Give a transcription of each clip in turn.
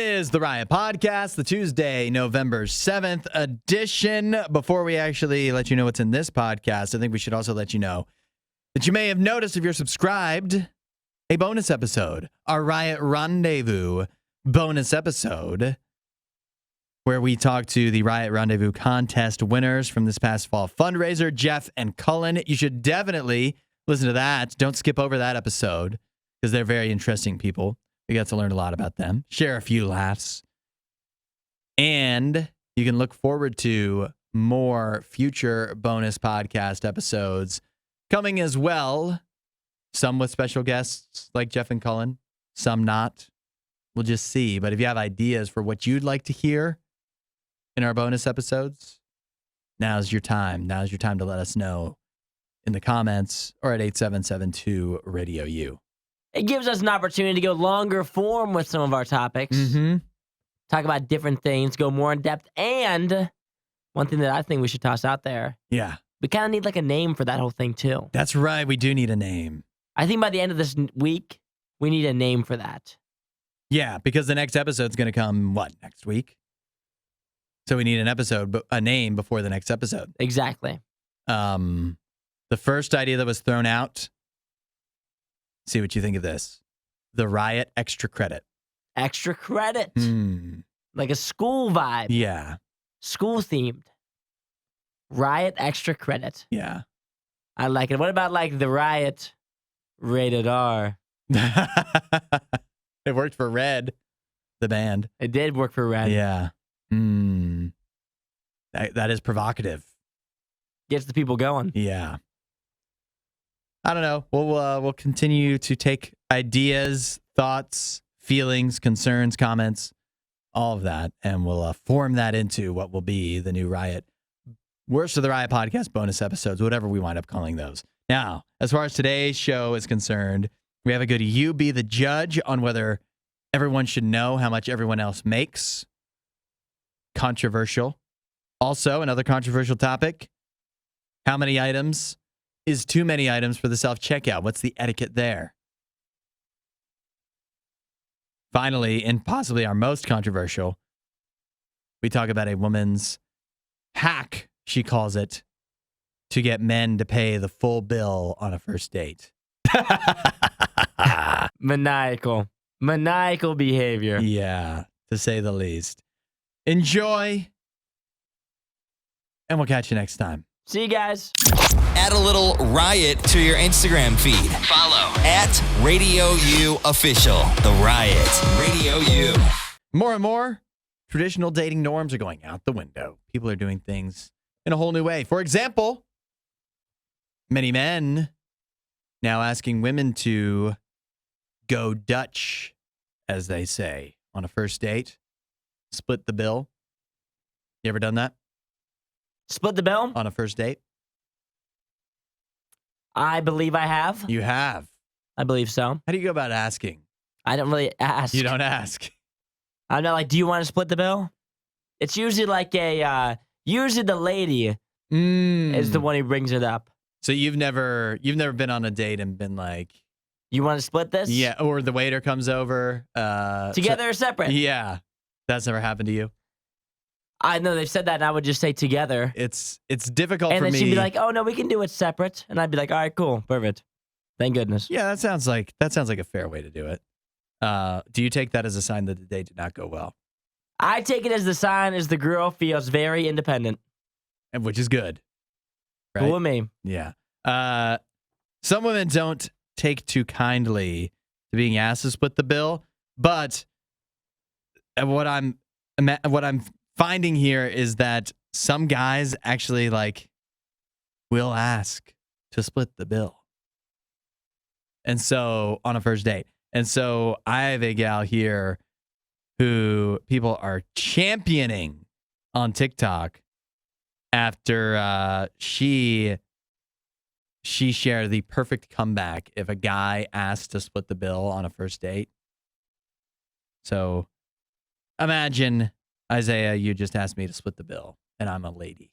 is the Riot Podcast, the Tuesday, November 7th edition. Before we actually let you know what's in this podcast, I think we should also let you know that you may have noticed, if you're subscribed, a bonus episode, our Riot Rendezvous bonus episode, where we talk to the Riot Rendezvous contest winners from this past fall fundraiser, Jeff and Cullen. You should definitely listen to that. Don't skip over that episode because they're very interesting people. We got to learn a lot about them, share a few laughs, and you can look forward to more future bonus podcast episodes coming as well. Some with special guests like Jeff and Cullen, some not. We'll just see. But if you have ideas for what you'd like to hear in our bonus episodes, now's your time. Now's your time to let us know in the comments or at 8772 RadioU. It gives us an opportunity to go longer form with some of our topics. Talk about different things, go more in depth. And one thing that I think we should toss out there. Yeah. We kind of need like a name for that whole thing too. That's right. We do need a name. I think by the end of this week, we need a name for that. Yeah, because the next episode's going to come, next week? So we need an episode, but a name before the next episode. Exactly. The first idea that was thrown out, see what you think of this. The Riot Extra Credit. Extra credit. Like a school vibe. Yeah. School themed. Riot Extra Credit. Yeah. I like it. What about like the Riot Rated R? It worked for Red, the band. It did work for Red. Yeah. That is provocative. Gets the people going. Yeah. I don't know. We'll continue to take ideas, thoughts, feelings, concerns, comments, all of that, and we'll form that into what will be the new Riot Worst of the Riot Podcast bonus episodes, whatever we wind up calling those. Now, as far as today's show is concerned, we have a good you be the judge on whether everyone should know how much everyone else makes. Controversial. Also, another controversial topic. How many items is too many items for the self-checkout? What's the etiquette there? Finally, and possibly our most controversial, we talk about a woman's hack, she calls it, to get men to pay the full bill on a first date. Maniacal behavior. Yeah, to say the least. Enjoy, and we'll catch you next time. See you guys. Add a little Riot to your Instagram feed. Follow at RadioU Official. The Riot. Radio U. More and more traditional dating norms are going out the window. People are doing things in a whole new way. For example, many men now asking women to go Dutch, as they say, on a first date. Split the bill. You ever done that? Split the bill? On a first date? I believe I have. You have. I believe so. How do you go about asking? I don't really ask. You don't ask. I'm not like, do you want to split the bill? It's usually like usually the lady is the one who brings it up. So you've never been on a date and been like, you want to split this? yeah, or the waiter comes over. Together or separate? Yeah. That's never happened to you? I know they've said that, and I would just say together. It's difficult and for me. And then she'd be like, oh, no, we can do it separate. And I'd be like, all right, cool, perfect. Thank goodness. Yeah, that sounds like a fair way to do it. Do you take that as a sign that the date did not go well? I take it as the sign as the girl feels very independent. And which is good. Right? Cool with me. Yeah. Some women don't take too kindly to being asked to split the bill, but what I'm finding here is that some guys actually will ask to split the bill. And so on a first date. And so I have a gal here who people are championing on TikTok after she shared the perfect comeback if a guy asked to split the bill on a first date. So imagine, Isaiah, you just asked me to split the bill, and I'm a lady.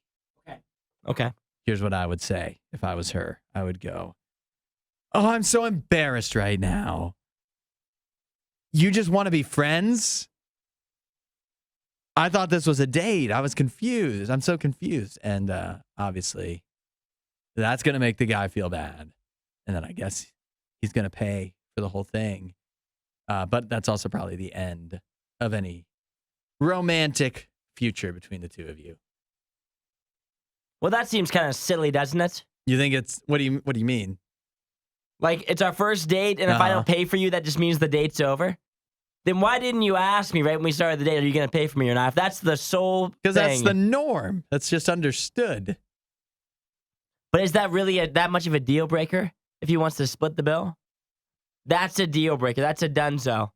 Okay. Here's what I would say if I was her. I would go, oh, I'm so embarrassed right now. You just want to be friends? I thought this was a date. I was confused. I'm so confused. And obviously, that's going to make the guy feel bad. And then I guess he's going to pay for the whole thing. But that's also probably the end of any romantic future between the two of you. Well, that seems kind of silly, doesn't it? You think it's, what do you mean? Like, it's our first date, and if I don't pay for you, that just means the date's over? Then why didn't you ask me right when we started the date, are you going to pay for me or not? If that's the sole thing. Because that's the norm. That's just understood. But is that really that much of a deal breaker if he wants to split the bill? That's a deal breaker. That's a donezo.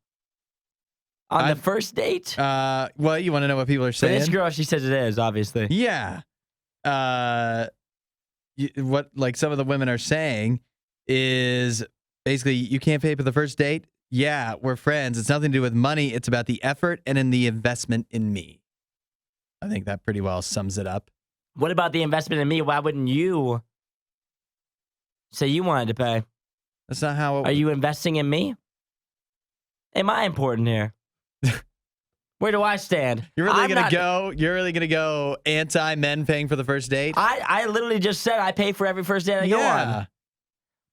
On the first date? Well, you want to know what people are For saying? this girl, she says it is, obviously. Yeah. What like some of the women are saying is basically you can't pay for the first date. Yeah, we're friends. It's nothing to do with money. It's about the effort and in the investment in me. I think that pretty well sums it up. What about the investment in me? Why wouldn't you say you wanted to pay? That's not how it Are you investing in me? Am I important here? Where do I stand? You're really gonna go anti men paying for the first date? I literally just said I pay for every first date I go on.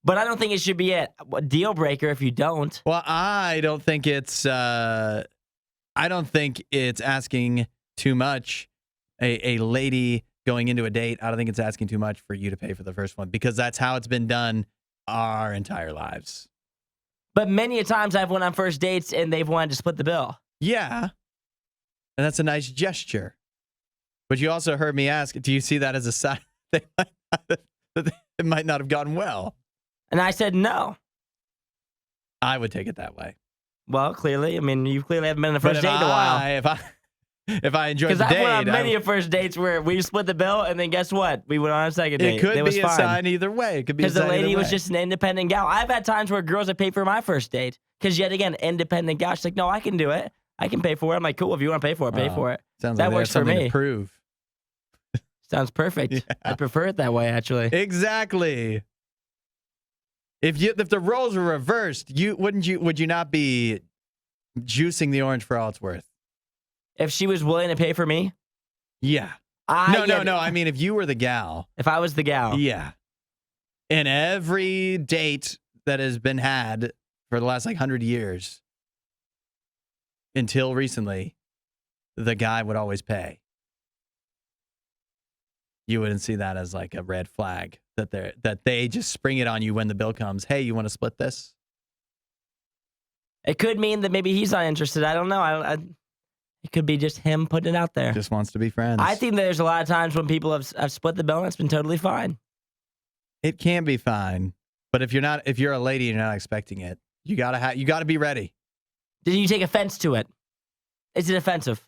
But I don't think it should be a deal breaker if you don't. Well, I don't think it's asking too much. A lady going into a date, I don't think it's asking too much for you to pay for the first one because that's how it's been done our entire lives. But many a times I've went on first dates and they've wanted to split the bill. Yeah. And that's a nice gesture. But you also heard me ask, do you see that as a sign that it might not have gone well? And I said no. I would take it that way. Well, clearly. I mean, you clearly haven't been on a first date in a while. If I enjoyed the date. Because I've went on many of first dates where we split the bill, and then guess what? We went on a second date. It could be a sign either way. It could be a sign because the lady was just an independent gal. I've had times where girls have paid for my first date. Because yet again, independent gal. She's like, no, I can do it. I can pay for it. I'm like, cool. If you want to pay for it, pay for it. Sounds that like works for me. To prove. Sounds perfect. Yeah. I prefer it that way, actually. Exactly. If the roles were reversed, would you not be juicing the orange for all it's worth? If she was willing to pay for me? Yeah. No. I mean, if you were the gal. If I was the gal. Yeah. And every date that has been had for the last 100 years until recently, the guy would always pay. You wouldn't see that as like a red flag that they just spring it on you when the bill comes. Hey, you want to split this? It could mean that maybe he's not interested. I don't know. It could be just him putting it out there. Just wants to be friends. I think there's a lot of times when people have split the bill and it's been totally fine. It can be fine, but if you're a lady and you're not expecting it, you gotta be ready. Did you take offense to it? Is it offensive?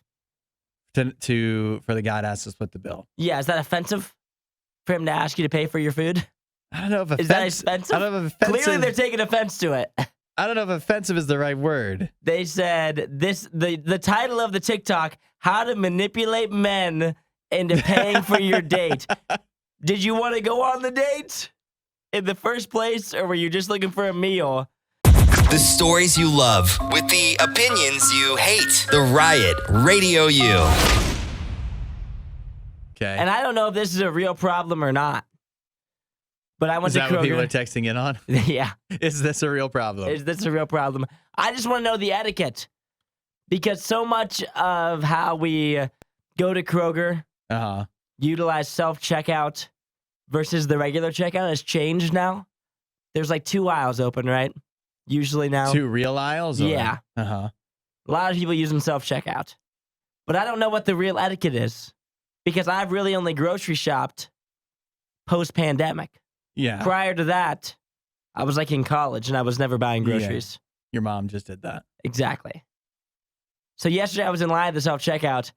For the guy to ask to split the bill. Yeah, is that offensive for him to ask you to pay for your food? I don't know if is that expensive? I don't know if offensive. Clearly, they're taking offense to it. I don't know if offensive is the right word. They said the title of the TikTok: "How to Manipulate Men into Paying for Your Date." Did you want to go on the date in the first place, or were you just looking for a meal? The stories you love with the opinions you hate. The Riot Radio U. Okay. And I don't know if this is a real problem or not. But I went to Kroger. Is that what people are texting in on? Yeah. Is this a real problem? Is this a real problem? I just want to know the etiquette. Because so much of how we go to Kroger, utilize self-checkout versus the regular checkout has changed now. There's like 2 aisles open, right? Usually now. 2 real aisles? Or? Yeah. A lot of people use them self-checkout. But I don't know what the real etiquette is. Because I've really only grocery shopped post-pandemic. Yeah. Prior to that, I was like in college and I was never buying groceries. Yeah. Your mom just did that. Exactly. So yesterday I was in line at the self-checkout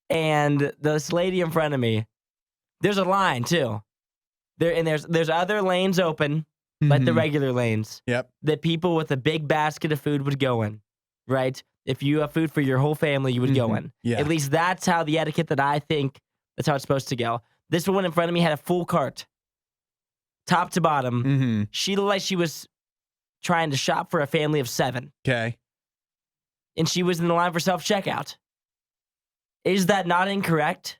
and this lady in front of me, there's a line too. There's other lanes open, like the regular lanes. Yep. That people with a big basket of food would go in, right? If you have food for your whole family, you would go in. Yeah. At least that's how the etiquette that I think, that's how it's supposed to go. This one in front of me had a full cart. Top to bottom. She looked like she was trying to shop for a family of 7. Okay. And she was in the line for self-checkout. Is that not incorrect?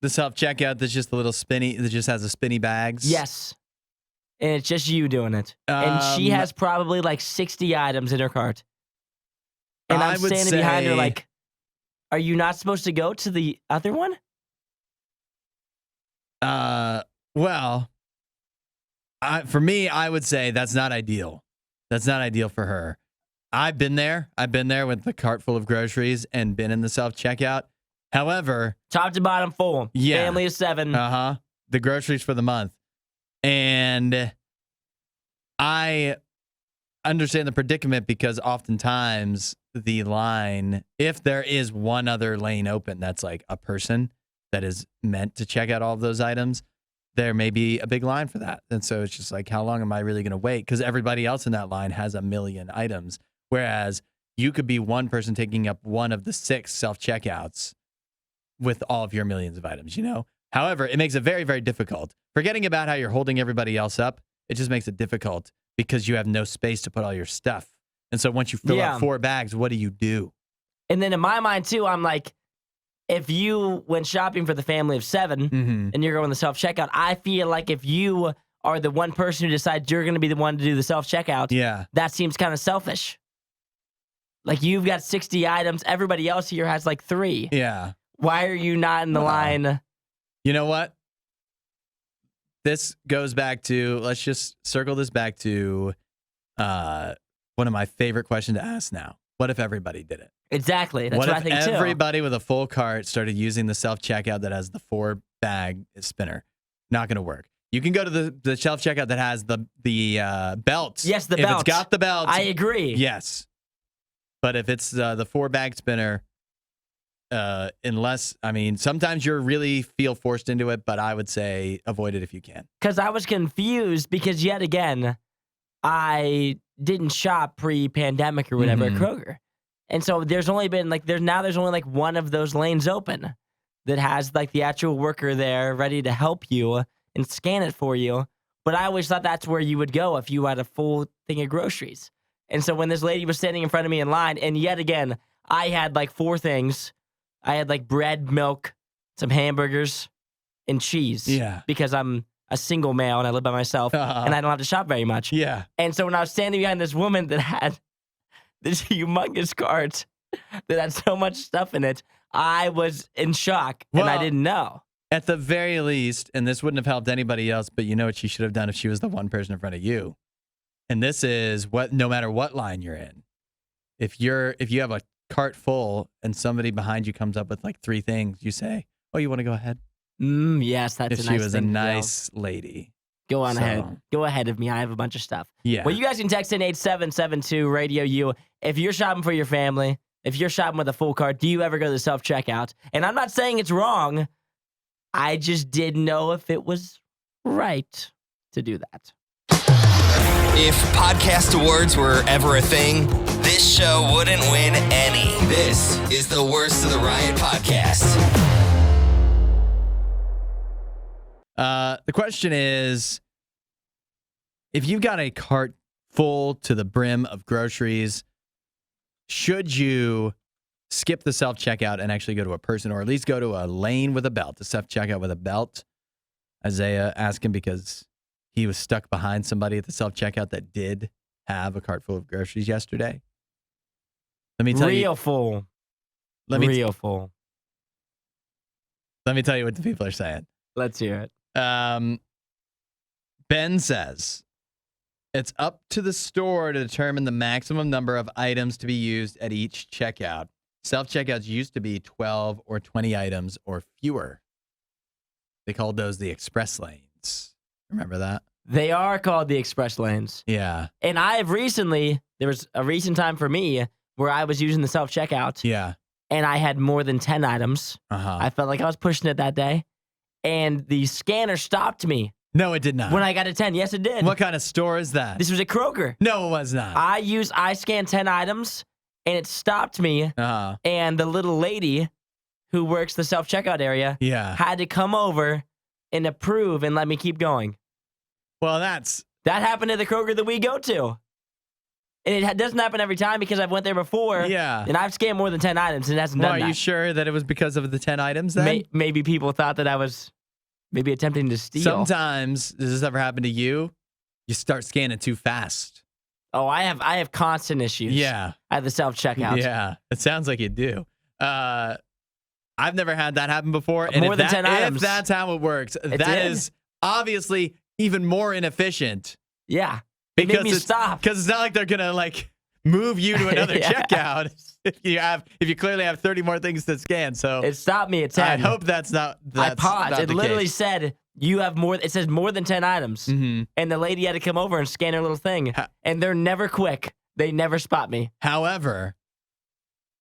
The self-checkout that's just a little spinny, that just has the spinny bags? Yes. And it's just you doing it. And she has probably like 60 items in her cart. And I'm standing behind her like, are you not supposed to go to the other one? Well, for me, I would say that's not ideal. That's not ideal for her. I've been there. I've been there with the cart full of groceries and been in the self-checkout. However, top to bottom full. Yeah. Family of 7. The groceries for the month. And I understand the predicament because oftentimes the line, if there is one other lane open that's like a person that is meant to check out all of those items, there may be a big line for that. And so it's just like, how long am I really going to wait? Because everybody else in that line has a million items. Whereas you could be one person taking up one of the 6 self-checkouts with all of your millions of items, you know? However, it makes it very, very difficult. Forgetting about how you're holding everybody else up, it just makes it difficult because you have no space to put all your stuff. And so once you fill up 4 bags, what do you do? And then in my mind, too, I'm like, if you went shopping for the family of 7 and you're going to self-checkout, I feel like if you are the one person who decides you're going to be the one to do the self-checkout, that seems kind of selfish. Like, you've got 60 items. Everybody else here has like 3. Yeah. Why are you not in the line? You know what? This goes back to, let's just circle this back to one of my favorite questions to ask now. What if everybody did it? Exactly. That's what I think, too. What if everybody with a full cart started using the self-checkout that has the 4-bag spinner? Not going to work. You can go to the self-checkout that has the belt. Yes, the belt. belt. If it's got the belt. I agree. Yes. But if it's the 4-bag spinner, unless, I mean, sometimes you really feel forced into it, but I would say avoid it if you can. Because I was confused because, yet again, I didn't shop pre-pandemic or whatever at Kroger. And so there's only been there's only like one of those lanes open that has like the actual worker there ready to help you and scan it for you. But I always thought that's where you would go if you had a full thing of groceries. And so when this lady was standing in front of me in line, and yet again, I had like 4 things. I had like bread, milk, some hamburgers, and cheese. Yeah. Because I'm a single male and I live by myself and I don't have to shop very much. Yeah. And so when I was standing behind this woman that had this humongous cart that had so much stuff in it, I was in shock and I didn't know. At the very least, and this wouldn't have helped anybody else, but you know what she should have done if she was the one person in front of you. And this is no matter what line you're in. If you have a cart full and somebody behind you comes up with like 3 things, you say, "Oh, you want to go ahead?" Yes, that's if a nice thing. If she was a nice lady. Go on ahead. Go ahead of me. I have a bunch of stuff. Yeah. Well, you guys can text in 8772 Radio U. If you're shopping for your family, if you're shopping with a full cart, do you ever go to the self-checkout? And I'm not saying it's wrong. I just didn't know if it was right to do that. If podcast awards were ever a thing, this show wouldn't win any. This is the Worst of the Riot podcast. The question is, if you've got a cart full to the brim of groceries, should you skip the self-checkout and actually go to a person, or at least go to a lane with a belt, a self-checkout with a belt? Isaiah asking because he was stuck behind somebody at the self-checkout that did have a cart full of groceries yesterday. Let me tell you. Real full. Let me tell you what the people are saying. Let's hear it. Ben says, it's up to the store to determine the maximum number of items to be used at each checkout. Self-checkouts used to be 12 or 20 items or fewer. They called those the express lanes. Remember that? They are called the express lanes. Yeah. And there was a recent time for me where I was using the self-checkout. Yeah. And I had more than 10 items. I felt like I was pushing it that day. And the scanner stopped me. No, it did not. When I got to 10. Yes, it did. What kind of store is that? This was at Kroger. No, it was not. I scanned 10 items, and it stopped me. And the little lady who works the self-checkout area had to come over and approve and let me keep going. Well, that happened at the Kroger that we go to. And it doesn't happen every time because I've went there before. Yeah. And I've scanned more than 10 items and it hasn't done Are that. you sure that it was because of the 10 items then? Maybe people thought that I was maybe attempting to steal. Sometimes, does this ever happen to you? You start scanning too fast. Oh, I have constant issues. Yeah. I have the self-checkout. Yeah. It sounds like you do. I've never had that happen before. And More than 10 items. If that's how it works, that is obviously even more inefficient. Yeah. It made me stop. Because it's not like they're gonna like move you to another checkout if you clearly have 30 more things to scan. So it stopped me at 10. I hope that's not. I paused. It literally said you have more. It says more than 10 items, and the lady had to come over and scan her little thing. And they're never quick. They never spot me. However,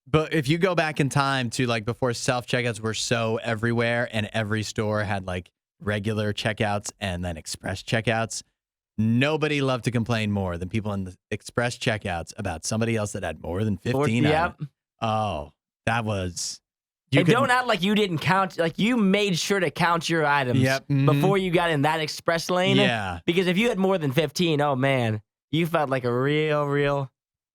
but if you go back in time to like before self checkouts were so everywhere, and every store had like regular checkouts and then express checkouts. Nobody loved to complain more than people in the express checkouts about somebody else that had more than 15 items. Oh, that was... Don't act like you didn't count. Like, you made sure to count your items before you got in that express lane. Yeah. Because if you had more than 15, oh, man, you felt like a real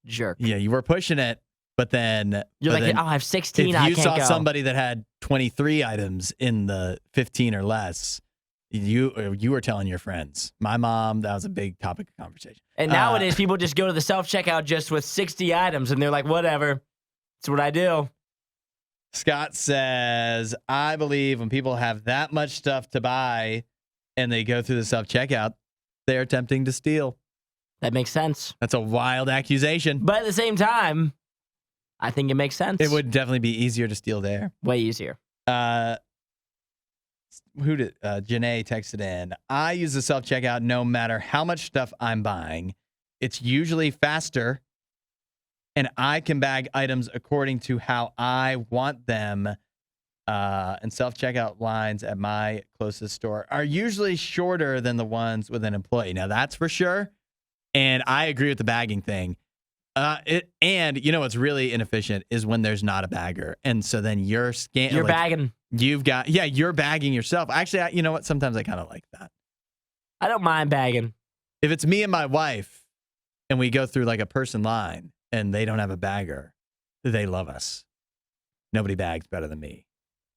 jerk. Yeah, you were pushing it, but then... You're like, I have 16, I can't go. If you saw somebody that had 23 items in the 15 or less... You were telling your friends. My mom, that was a big topic of conversation. And nowadays, people just go to the self-checkout just with 60 items, and they're like, whatever. That's what I do. Scott says, I believe when people have that much stuff to buy and they go through the self-checkout, they're attempting to steal. That makes sense. That's a wild accusation. But at the same time, I think it makes sense. It would definitely be easier to steal there. Way easier. Janae texted in, I use the self-checkout no matter how much stuff I'm buying. It's usually faster, and I can bag items according to how I want them. And self-checkout lines at my closest store are usually shorter than the ones with an employee. Now, that's for sure, and I agree with the bagging thing. And you know what's really inefficient is when there's not a bagger, and so then you're bagging. You're bagging yourself. Actually, you know what? Sometimes I kind of like that. I don't mind bagging. If it's me and my wife, and we go through like a person line, and they don't have a bagger, they love us. Nobody bags better than me,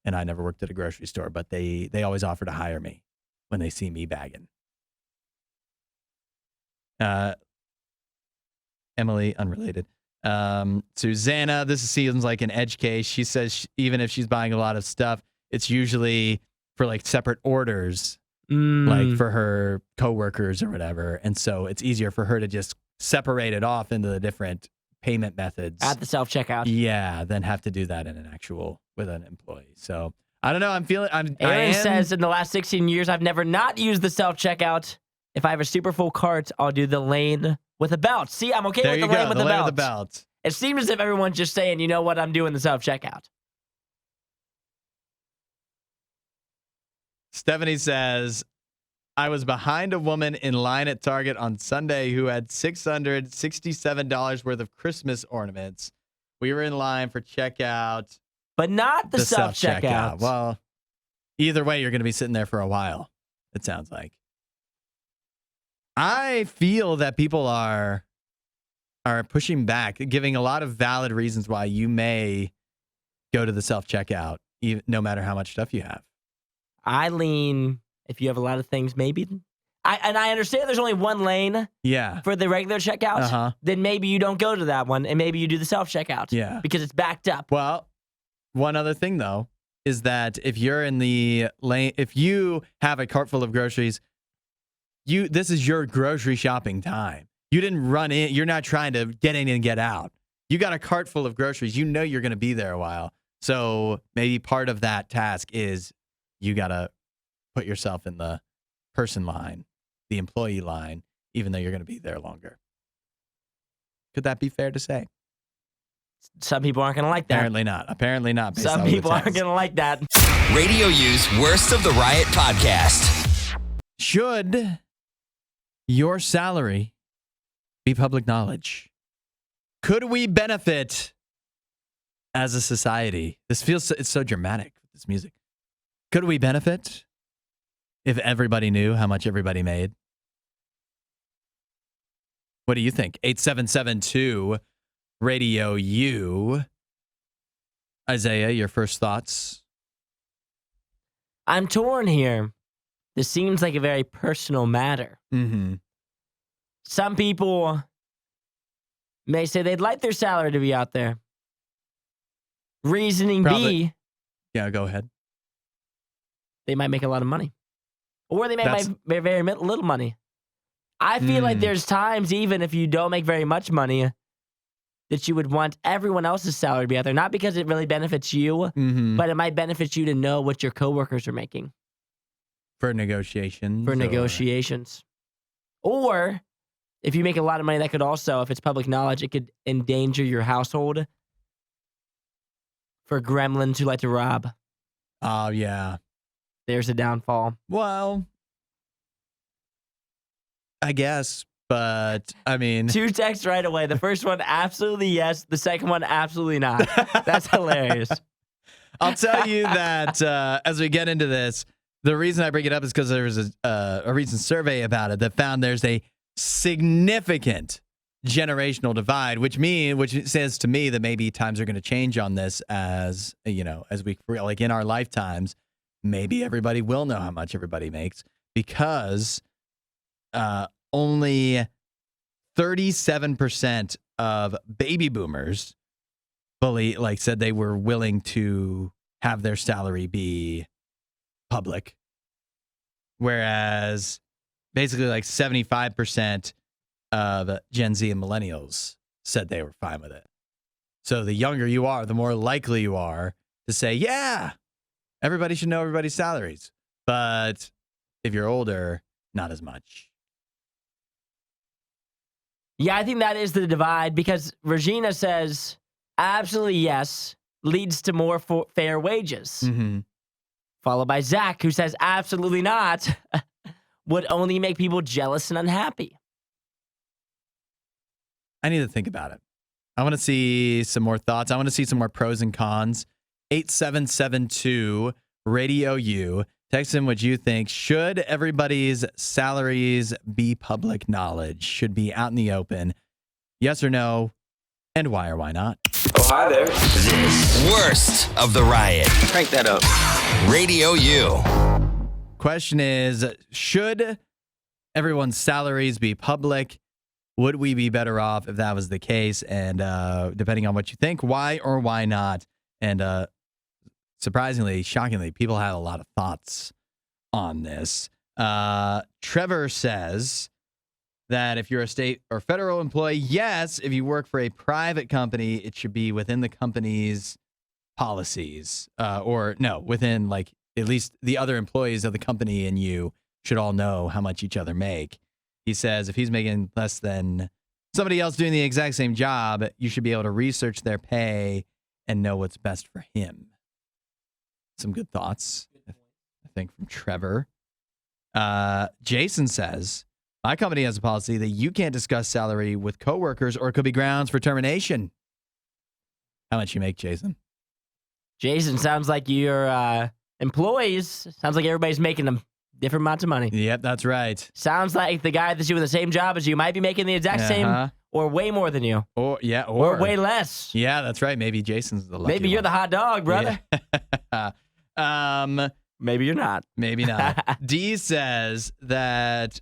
and I never worked at a grocery store, but they always offer to hire me when they see me bagging. Emily, unrelated. Susanna, this seems like an edge case. She says even if she's buying a lot of stuff, it's usually for like separate orders, like for her coworkers or whatever. And so it's easier for her to just separate it off into the different payment methods at the self-checkout. Yeah, than have to do that in with an employee. So I don't know. Aaron says in the last 16 years, I've never not used the self-checkout. If I have a super full cart, I'll do the lane with a belt. See, I'm okay with the lane with the belt. It seems as if everyone's just saying, you know what, I'm doing the self-checkout. Stephanie says, I was behind a woman in line at Target on Sunday who had $667 worth of Christmas ornaments. We were in line for checkout. But not the self-checkout. Well, either way, you're going to be sitting there for a while, it sounds like. I feel that people are pushing back, giving a lot of valid reasons why you may go to the self-checkout, no matter how much stuff you have. I lean, if you have a lot of things, maybe. I understand there's only one lane for the regular checkout. Then maybe you don't go to that one, and maybe you do the self-checkout. Yeah. Because it's backed up. Well, one other thing, though, is that if you're in the lane, if you have a cart full of groceries, this is your grocery shopping time. You didn't run in. You're not trying to get in and get out. You got a cart full of groceries. You know you're going to be there a while. So maybe part of that task is you got to put yourself in the person line, the employee line, even though you're going to be there longer. Could that be fair to say? Some people aren't going to like that. Apparently not. Some people aren't going to like that. Radio U's Worst of the Riot podcast. Should your salary be public knowledge? Could we benefit as a society? It's so dramatic with this music. Could we benefit if everybody knew how much everybody made? What do you think? 8772 Radio U. Isaiah, your first thoughts? I'm torn here. This seems like a very personal matter. Mm-hmm. Some people may say they'd like their salary to be out there. Reasoning B, yeah, go ahead. they might make a lot of money. Or they may make very little money. I feel like there's times, even if you don't make very much money, that you would want everyone else's salary to be out there. Not because it really benefits you, but it might benefit you to know what your coworkers are making. For negotiations. Or if you make a lot of money, that could also, if it's public knowledge, it could endanger your household for gremlins who like to rob. Oh, yeah. There's a downfall. Well, I guess, but I mean. 2 texts right away. The first one, absolutely yes. The second one, absolutely not. That's hilarious. I'll tell you that as we get into this, the reason I bring it up is because there was a recent survey about it that found there's a significant generational divide, which says to me that maybe times are going to change on this as we like in our lifetimes. Maybe everybody will know how much everybody makes because only 37% of baby boomers said they were willing to have their salary be public, whereas basically like 75% of Gen Z and millennials said they were fine with it. So the younger you are, the more likely you are to say, yeah, everybody should know everybody's salaries. But if you're older, not as much. Yeah, I think that is the divide because Regina says absolutely yes leads to more fair wages. Mm-hmm. Followed by Zach, who says absolutely not would only make people jealous and unhappy. I need to think about it. I want to see some more thoughts. I want to see some more pros and cons. 8772 Radio U. Text in what you think. Should everybody's salaries be public knowledge? Should be out in the open? Yes or no? And why or why not? Oh, hi there. This worst of the riot. Crank that up. Radio U. Question is, should everyone's salaries be public? Would we be better off if that was the case? And depending on what you think, why or why not? And surprisingly, shockingly, people had a lot of thoughts on this. Trevor says that if you're a state or federal employee, yes. If you work for a private company, it should be within the company's policies. Or no, within like at least the other employees of the company and you should all know how much each other make. He says if he's making less than somebody else doing the exact same job, you should be able to research their pay and know what's best for him. Some good thoughts, I think, from Trevor. Jason says, my company has a policy that you can't discuss salary with coworkers or it could be grounds for termination. How much you make, Jason? Jason, sounds like your employees, sounds like everybody's making them different amounts of money. Yep, that's right. Sounds like the guy that's doing the same job as you might be making the exact same or way more than you. Or way less. Yeah, that's right. Maybe Jason's the lucky Maybe you're one. the hot dog, brother. Yeah. Maybe you're not. Maybe not. Dee says that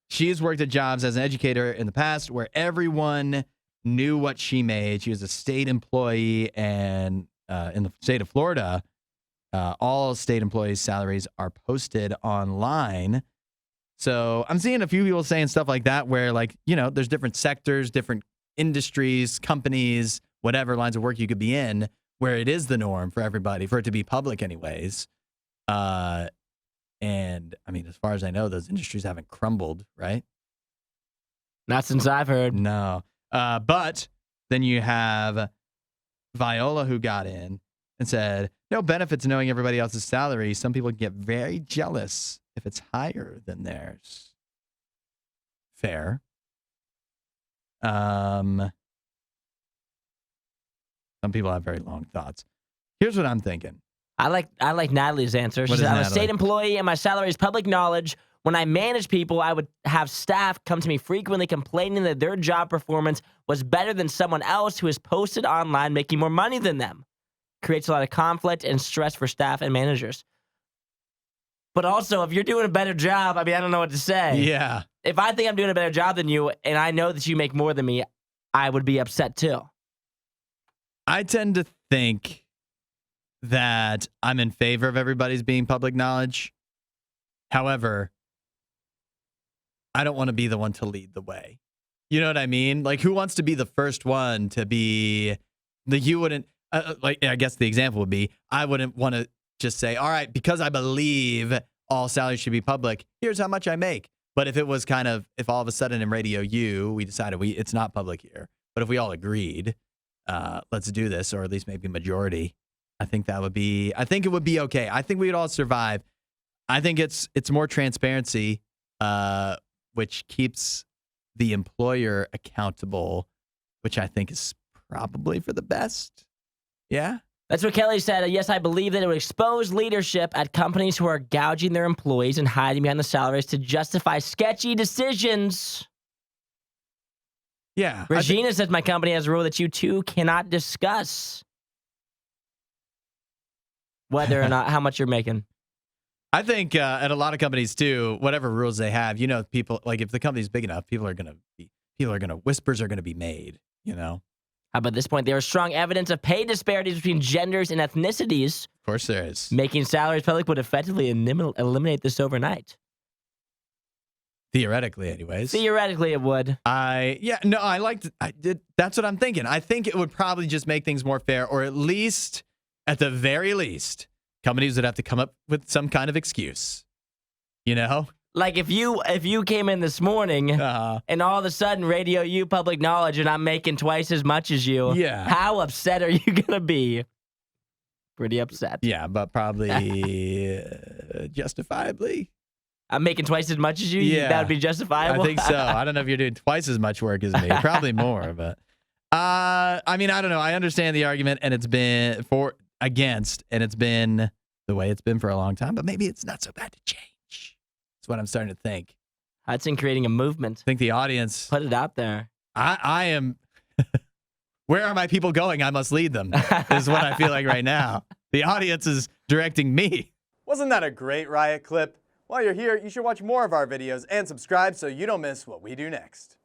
she's worked at jobs as an educator in the past where everyone knew what she made. She was a state employee, and in the state of Florida, all state employees' salaries are posted online. So I'm seeing a few people saying stuff like that where, like, you know, there's different sectors, different industries, companies, whatever lines of work you could be in, where it is the norm for everybody, for it to be public anyways. And, I mean, as far as I know, those industries haven't crumbled, right? Not since I've heard. No. But then you have Viola who got in and said, no benefit to knowing everybody else's salary. Some people get very jealous if it's higher than theirs. Fair. Some people have very long thoughts. Here's what I'm thinking. I like Natalie's answer. She said, I'm a state employee and my salary is public knowledge. When I managed people, I would have staff come to me frequently complaining that their job performance was better than someone else who is posted online making more money than them. Creates a lot of conflict and stress for staff and managers. But also, if you're doing a better job, I don't know what to say. Yeah. If I think I'm doing a better job than you and I know that you make more than me, I would be upset too. I tend to think that I'm in favor of everybody's being public knowledge. However, I don't want to be the one to lead the way. You know what I mean? Like, who wants to be the first one to be you wouldn't, I guess the example would be, I wouldn't want to just say, all right, because I believe all salaries should be public, here's how much I make. But if it was if all of a sudden in RadioU, we decided it's not public here, but if we all agreed, let's do this, or at least maybe majority, I think it would be okay. I think we'd all survive. I think it's more transparency, which keeps the employer accountable, which I think is probably for the best. Yeah? That's what Kelly said. Yes, I believe that it would expose leadership at companies who are gouging their employees and hiding behind the salaries to justify sketchy decisions. Yeah. Regina says my company has a rule that you two cannot discuss whether or not how much you're making. I think at a lot of companies too, whatever rules they have, people, like, if the company's big enough, whispers are gonna be made, How about this point? There is strong evidence of pay disparities between genders and ethnicities. Of course there is. Making salaries public would effectively eliminate this overnight. Theoretically, anyways. Theoretically, it would. That's what I'm thinking. I think it would probably just make things more fair, or at the very least, companies would have to come up with some kind of excuse. Like if you came in this morning and all of a sudden RadioU public knowledge and I'm making twice as much as you, how upset are you gonna be? Pretty upset. Yeah, but probably justifiably. I'm making twice as much as you? Yeah. That would be justifiable? I think so. I don't know if you're doing twice as much work as me. Probably more, but I don't know. I understand the argument, and it's been against, and it's been the way it's been for a long time, but maybe it's not so bad to change. That's what I'm starting to think. Hudson creating a movement. I think the audience... Put it out there. I am... Where are my people going? I must lead them, is what I feel like right now. The audience is directing me. Wasn't that a great Riot clip? While you're here, you should watch more of our videos and subscribe so you don't miss what we do next.